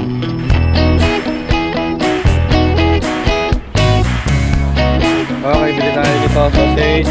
Okay, bili tayo dito sausage.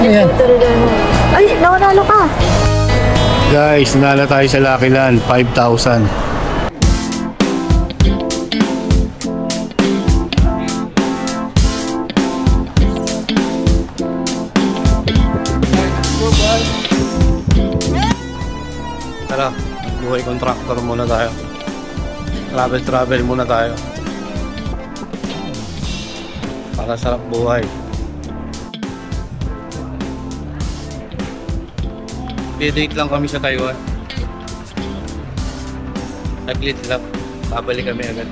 Ayan. Ay, nakanalo ka! Guys, nala tayo sa Lucky Land, 5,000. Tara, buhay contractor muna tayo. Travel muna tayo. Para sarap buhay. Date lang kami sa Taiwan. Saglit lang. Babalik kami agad.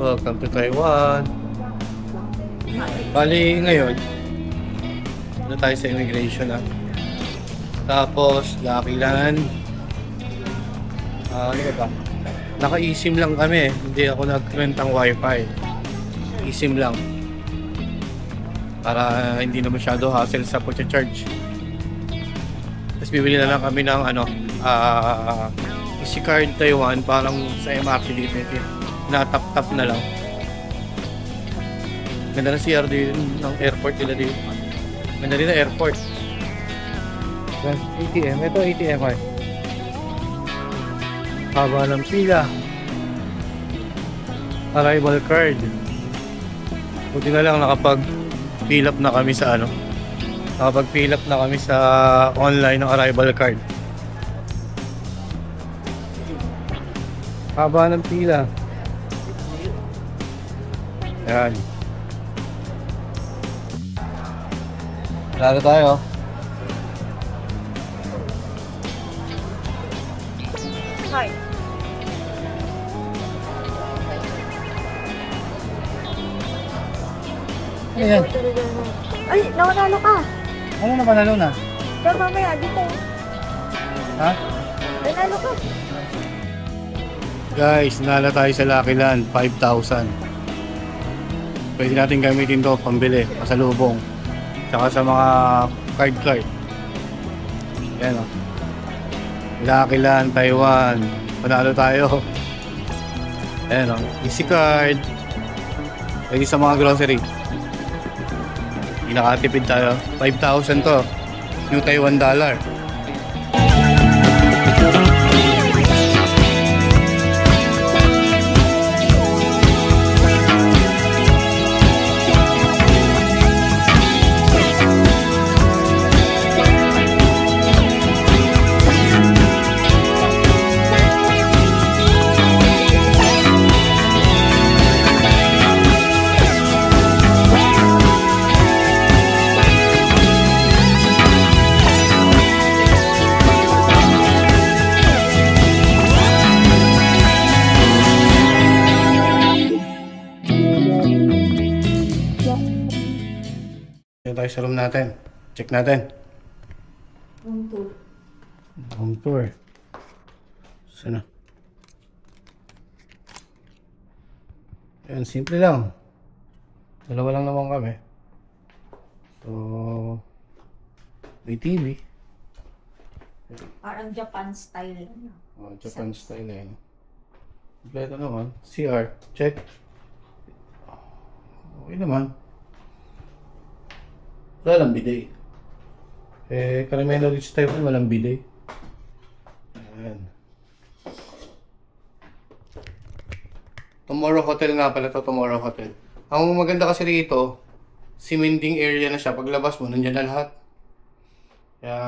Welcome to Taiwan. Bali ngayon, ano tayo sa immigration na. Tapos, Lucky Land. Ano ba? Naka-eSIM lang kami. Hindi ako nag-rent ng wifi. eSIM lang. Para hindi na masyado hassle sa pagcha-charge. Tapos bibili na lang kami ng Easy Card Taiwan. Parang sa MRT dito. Na-tap-tap na lang. Ganda na CR din ng airport nila dito. Ganda din na airport. ATM. Ito ATM ay. Haba ng pila. Arrival card. Buti na lang nakapag-fill up na kami sa Nakapag-fill up na kami sa online ng arrival card. Haba ng pila. Ayan. Lalo tayo. Hi. Ayan. Ay, nakanalo ka! Ano na panalo na? Kaya mamaya, dito. Ha? Nanalo ka! Guys, nala tayo sa Lucky Land, 5,000. Pwede natin gamitin to pambili, pasalubong. Tsaka sa mga card. Ayan o. Lucky Land, Taiwan. Panalo tayo. Ayan o. Easy card. Pwede sa mga grocery. Nakatipid tayo. 5,000 to. New Taiwan dollar. Tayo sa room natin. Check natin. Room tour. Room tour. Sana. Ayan, simple lang. Dalawa lang naman kami. So, may TV. Parang Japan style. Oh, Japan style eh. Kompleto naman. CR. Check. Okay naman. Wala lang bidet. Karamihan na rin sa Taiwan, walang bidet. Ayan. Tomorrow Hotel nga pala to, Tomorrow Hotel. Ang maganda kasi rito, cementing area na siya. Paglabas mo, nandiyan na lahat. Kaya,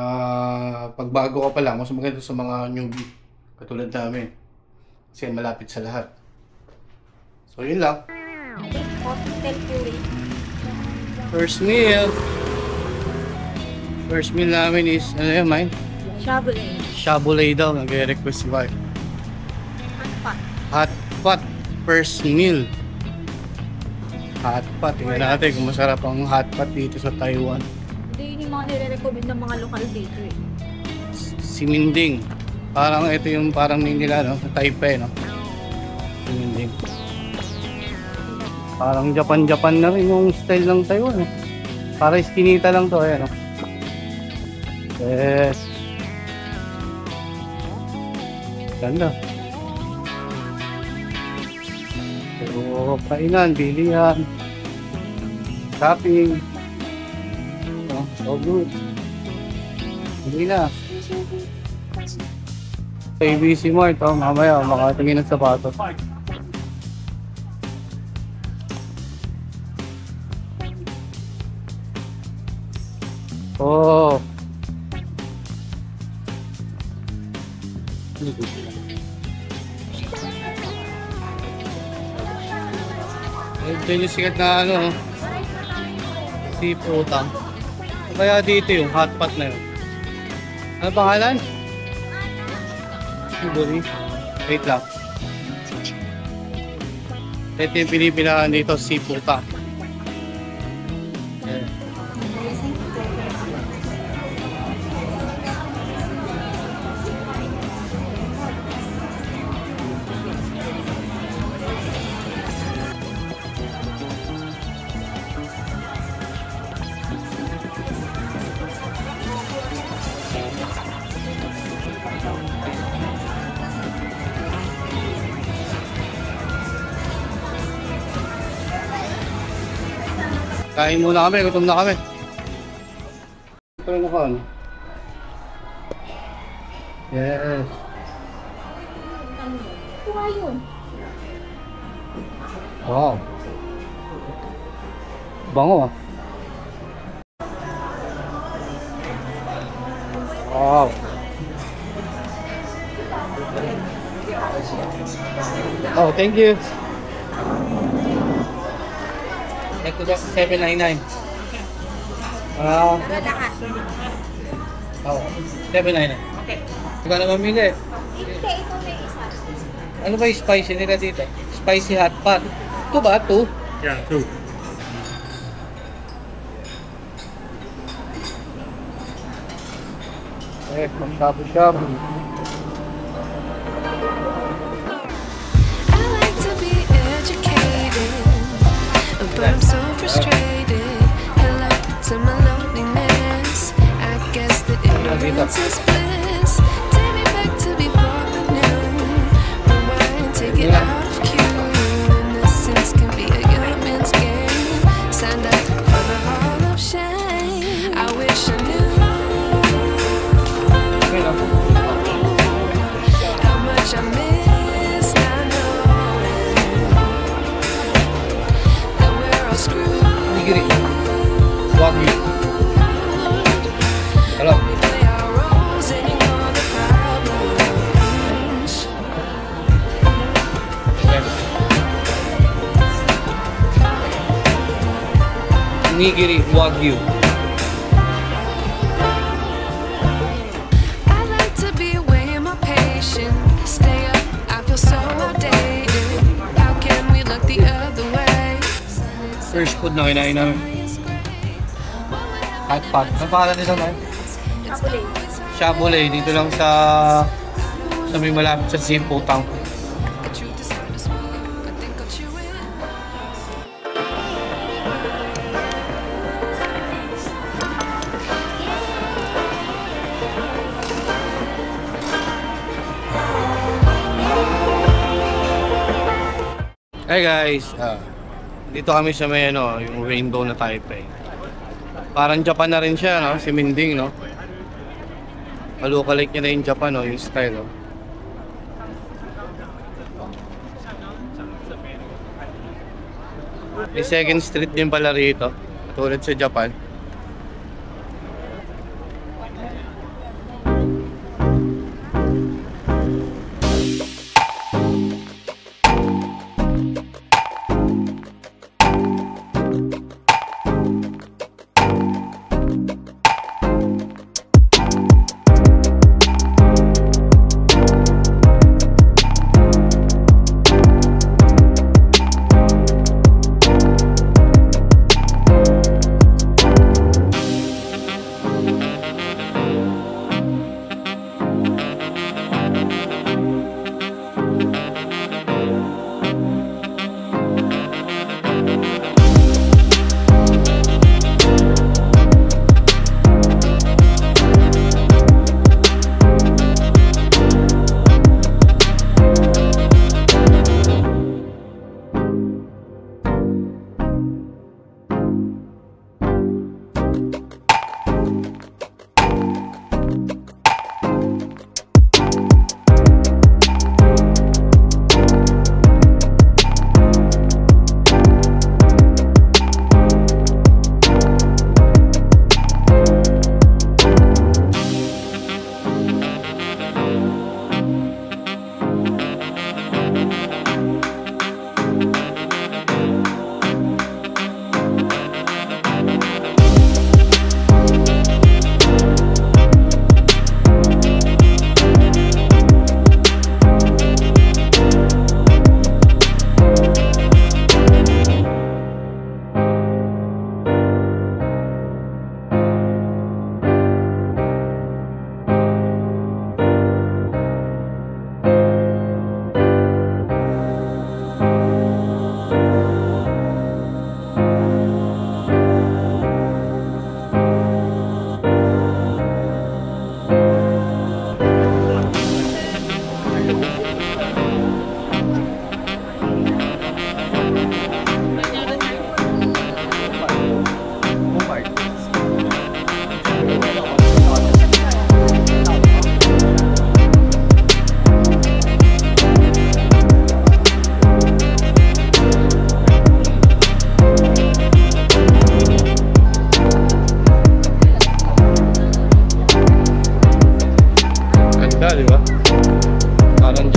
pag bago ka pa lang, mas maganda sa mga newbie. Katulad namin. Kasi malapit sa lahat. So yun lang. Hotel Puri. First meal. First meal namin is, ano yun, Mine? Chabulay. Chabulay daw, nag-request si wife. Ano pa? Hot pot. First meal. Hot pot. Tingnan natin kung masarap ang hot pot dito sa Taiwan. Hindi yun yung mga nire-recommend ng mga lokal dito eh. Si Minding. Parang ito yung parang nila, no? Sa Taipei, no? Si Minding. Parang Japan-Japan na rin yung style ng Taiwan, eh. Para iskinita lang to, ayan, no? Yes. Ganda. Pero kainan, bilihan, shopping. Oh, so good. Hindi na. Sa ABC Mart, oh, mamaya makatingin ng sapatos. Oh. Ito yung sikat na ano, siputang. Kaya dito yung hot pot na yun. Ano pangalan? Siguri. Wait lang. Ito yung pinipilahan dito, siputang. Ayan. Kain muna kami, gutom na kami. Ito na ko, ano? Yes. Kuha yun. Wow. Bango ah. Wow. Oh, thank you. Ito na sa 799. Lahat. Oh, 799. Okay. Ikaw na mamili. Hindi, ito may isa. Ano ba yung spicy nila dito? Spicy hot pot. Ito ba? 2? Yeah, 2. Eh, shabu-shabu. I like to be educated, but I'm so frustrated. Hello to my loneliness. I guess that ignorance is bliss. Take me back to before I knew. Rewind, take it out of cue. Innocence can be a young man's game. Signed up for the hall of shame. I wish I knew how much I missed. I know that we're all screwed. Nigiri. Wagyu. Hello. We play our roles and ignore the problems. Nigiri Wagyu. I like to be away in my patience. Stay up, I feel so outdated. How can we look the other way? First food na kinain namin. Hot pot. Ang pangalan nito na? Chabulay. Chabulay. Dito lang sa may malapit sa Siputang. The truth is hard to swallow. I think I'll chew it. Hey guys, dito kami sa may ano, yung Rainbow na Taipei. Parang Japan na rin siya, no? Si Minding, no? Kalookalike niya na yung Japan, no? Yung style, no? May second street din pala rito, katulad sa Japan.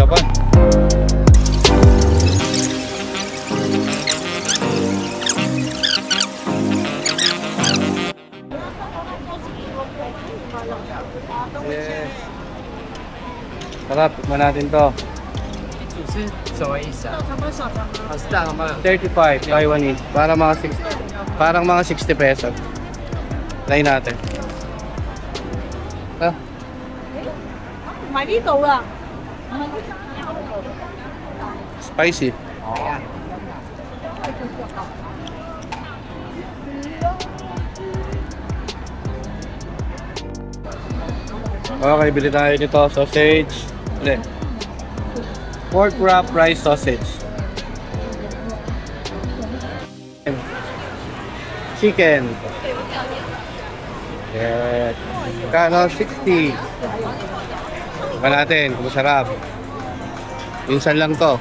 Japan. Yes. Sarap, tikman natin to. 是什么意思啊？是这样吗？ 35 Taiwanese. Parang mga 60 pesos. Try natin. Ah, 買呢度啦。 spicy. Okay, bili tayo nito. Sausage. Ulit. Pork wrap rice sausage. Chicken. Yeah. Kano? 60. Tingnan natin kung masarap. Minsan lang to.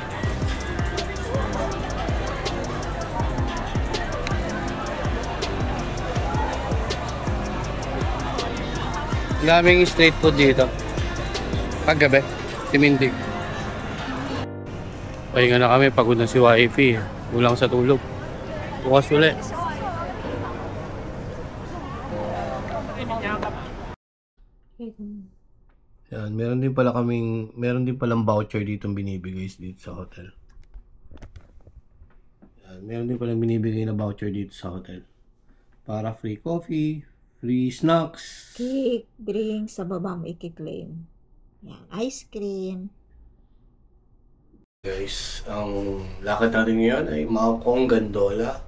Daming street food dito. Paggabi, timindig. Pahinga na kami, pagod na si wifey. Kulang sa tulog. Bukas ulit. Yan, meron din palang voucher dito binibigay dito sa hotel. Yan, meron din palang binibigay na voucher dito sa hotel. Para free coffee, free snacks. Cake, drinks, sa baba mo i-claim. Yan, ice cream. Guys, ang lakad natin ngayon ay Maokong Gondola.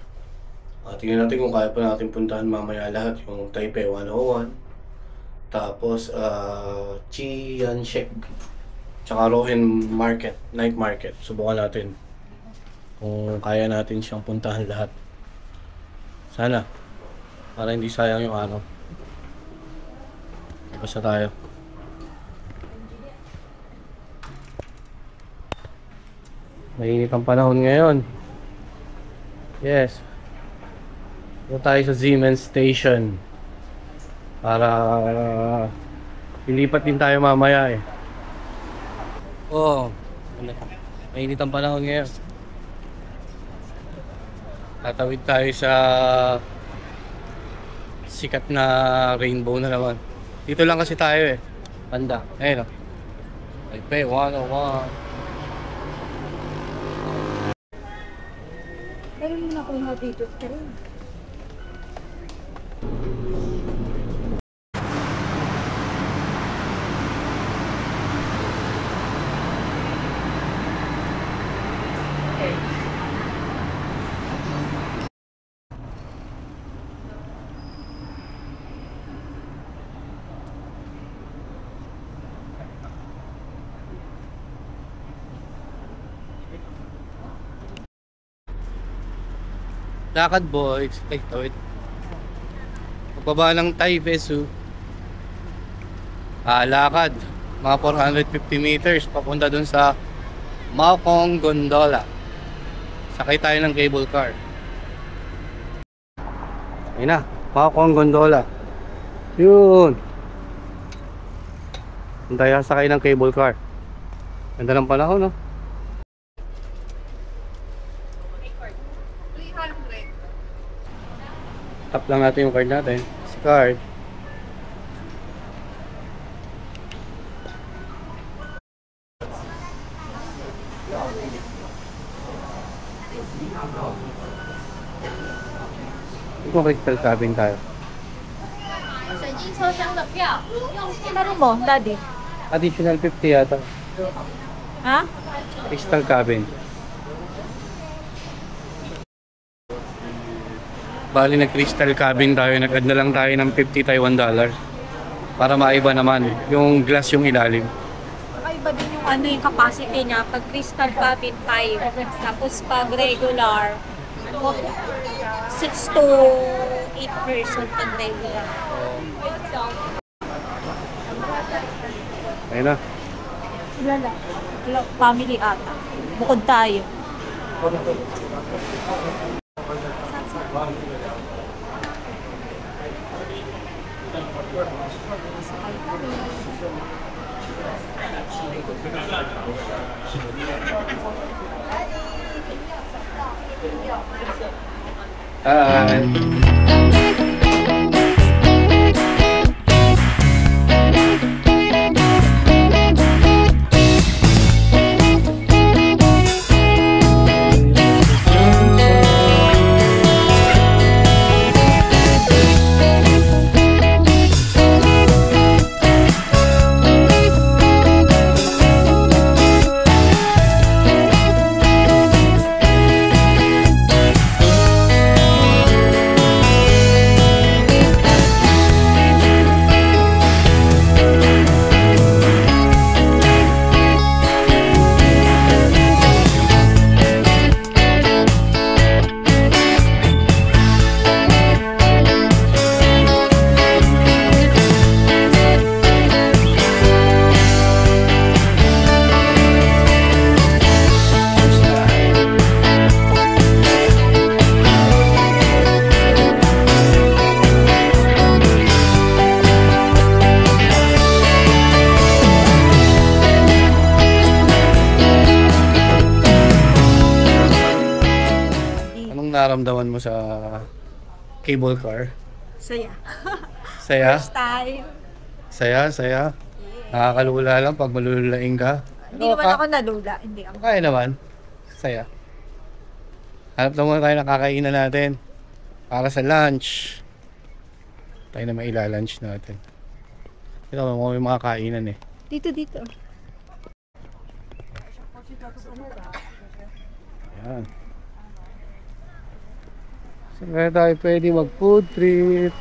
Tingnan natin kung kaya pa natin puntahan mamaya lahat. Yung Taipei 101. Tapos, Chianshek. Tsaka Rohen Market, Night Market. Subukan natin kung kaya natin siyang puntahan lahat. Sana. Para hindi sayang yung araw. Basta tayo. Mainit ang panahon ngayon. Yes. Punta tayo sa Siemens Station. Para ilipat din tayo mamaya eh. Oh, mainit ang panahon ngayon. Tatawid tayo sa sikat na rainbow na naman. Dito lang kasi tayo eh. Banda. Ayun o. Taipei 101. Meron mo na ako yung dito. Lakad boys. Ay, tawid. Pagbaba ng Taipesu. Lakad. Mga 450 meters. Papunta dun sa Maokong Gondola. Sakay tayo ng cable car. Ayun na. Maokong Gondola. Yun. Tayo sakay ng cable car. Ganda ng panahon, no? Tap lang natin yung card natin. Si card. Kung crystal cabin tayo. Ano mo, daddy? Additional 50 yata. Ha? Crystal cabin. Bali nag-crystal cabin tayo, nag-add na lang tayo ng 50 Taiwan dollars para maiba naman yung glass yung ilalim. Kakaiba din yung ano yung capacity niya. Pag crystal cabin 5, tapos pag regular 6 to 8 person pag regular. Ayun na. Family ata. Bukod tayo. Naramdaman mo sa cable car? Saya. Saya? First time. Saya? Nakakalula lang pag malululaing ka? Hindi naman ako nalula. Hindi ako. Kaya naman. Saya. Hanap na muna tayo ng kakainan natin. Para sa lunch. Tayo na maila-lunch natin. Ito, may mga kainan eh. Dito. Ayan. Saan kaya tayo pwede mag-food trip?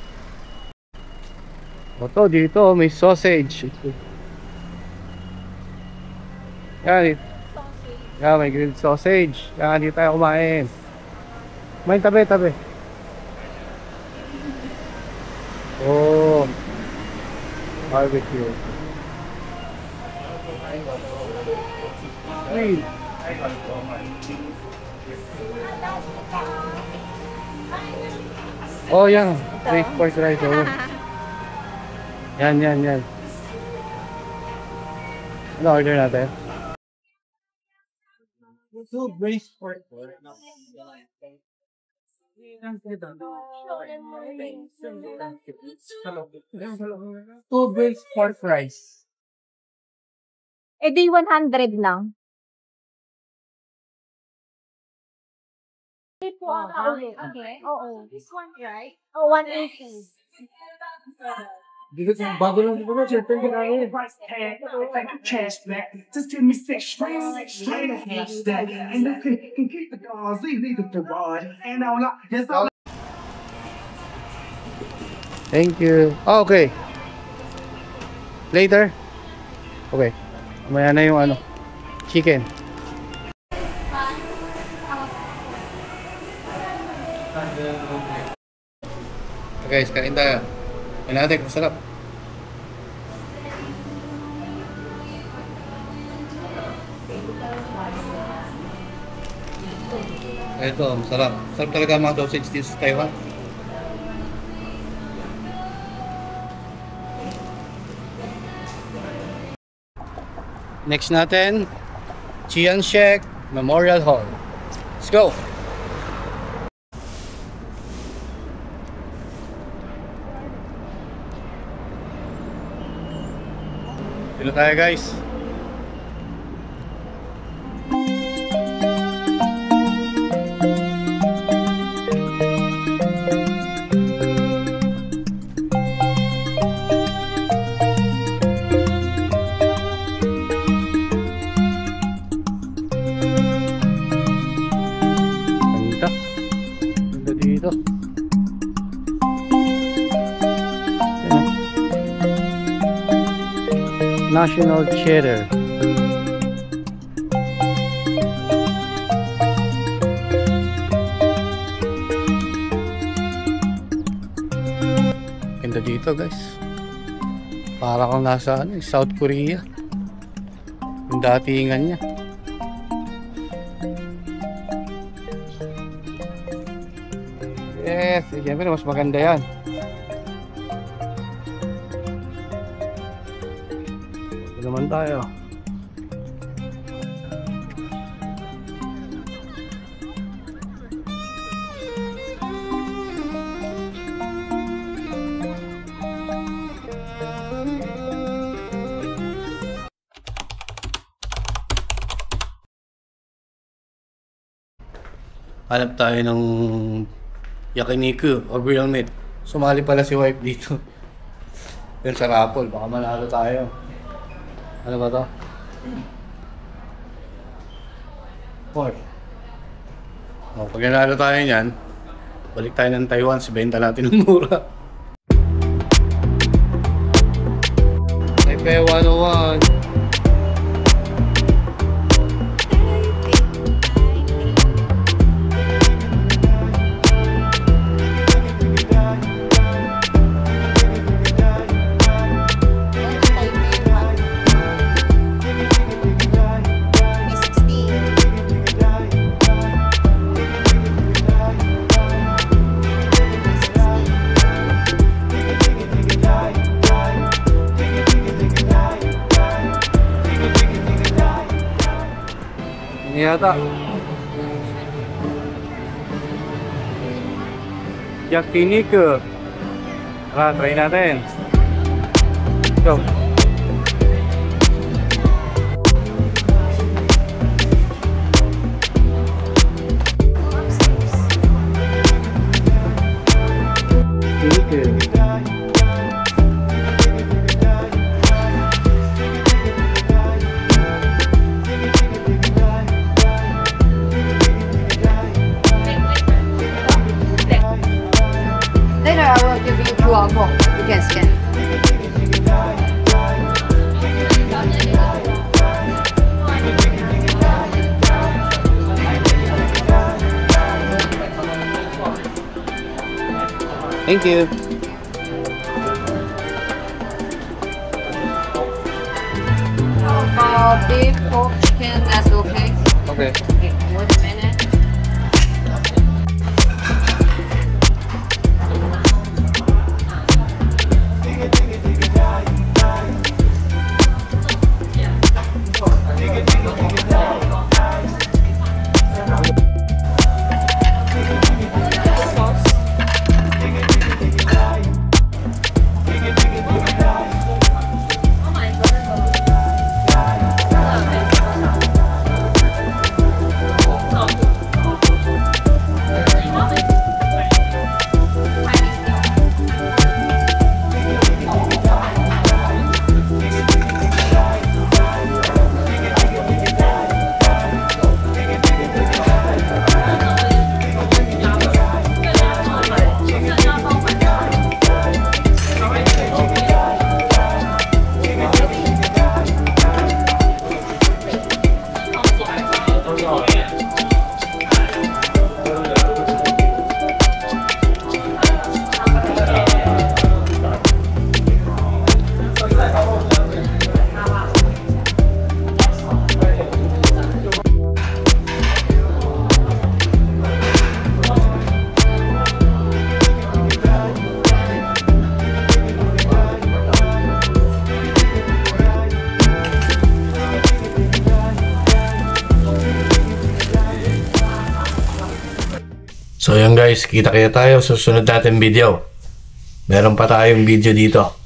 Oto, dito may sausage. Yan. Yan, may grilled sausage. Yan, dito tayo kumain. Kumain tabi. Oh. Barbecue. Grill. Oh, yan. Braised pork rice. Oh. Yan. Ano order natin? Two braised pork. Two braised pork rice. Eh di 100 lang. Okay. Oo. This one, right? Oh, 180. Dito sa bago lang dito na, syempre ko na yun. Just give me six straight of that. And you can keep the dogs, leave the rod. And all I just all Thank you. Oh, okay. Later. Okay. Mamaya na yung ano, chicken. Okay, guys, kain tayo. Kain natin, masarap. Ito, masarap. Masarap talaga ang mga sausage dito sa Taiwan. Next natin, Chiang Shek Memorial Hall. Let's go! Dito tayo, guys. Ganda dito. National Theater. Ganda dito, guys. Para kang nasa South Korea. Yung datingan niya. Yes, siyempre mas maganda yan. naman tayo. Hanap tayo ng yakiniku o grill meat. Sumali pala si wife dito. Yun sa raffle, baka manalo tayo. Ano ba to? Pork. O, pag nanalo tayo niyan, balik tayo ng Taiwan, benta natin ng mura. Taipei 101. Ini yata yakiniku. Tara, try natin. Go. Yakiniku. Later, I will give you QR code. You can scan. Thank you. Beef, pork, chicken, that's okay. Okay. Okay, wait a minute. So yun guys, kita-kita tayo sa susunod natin video. Meron pa tayong video dito.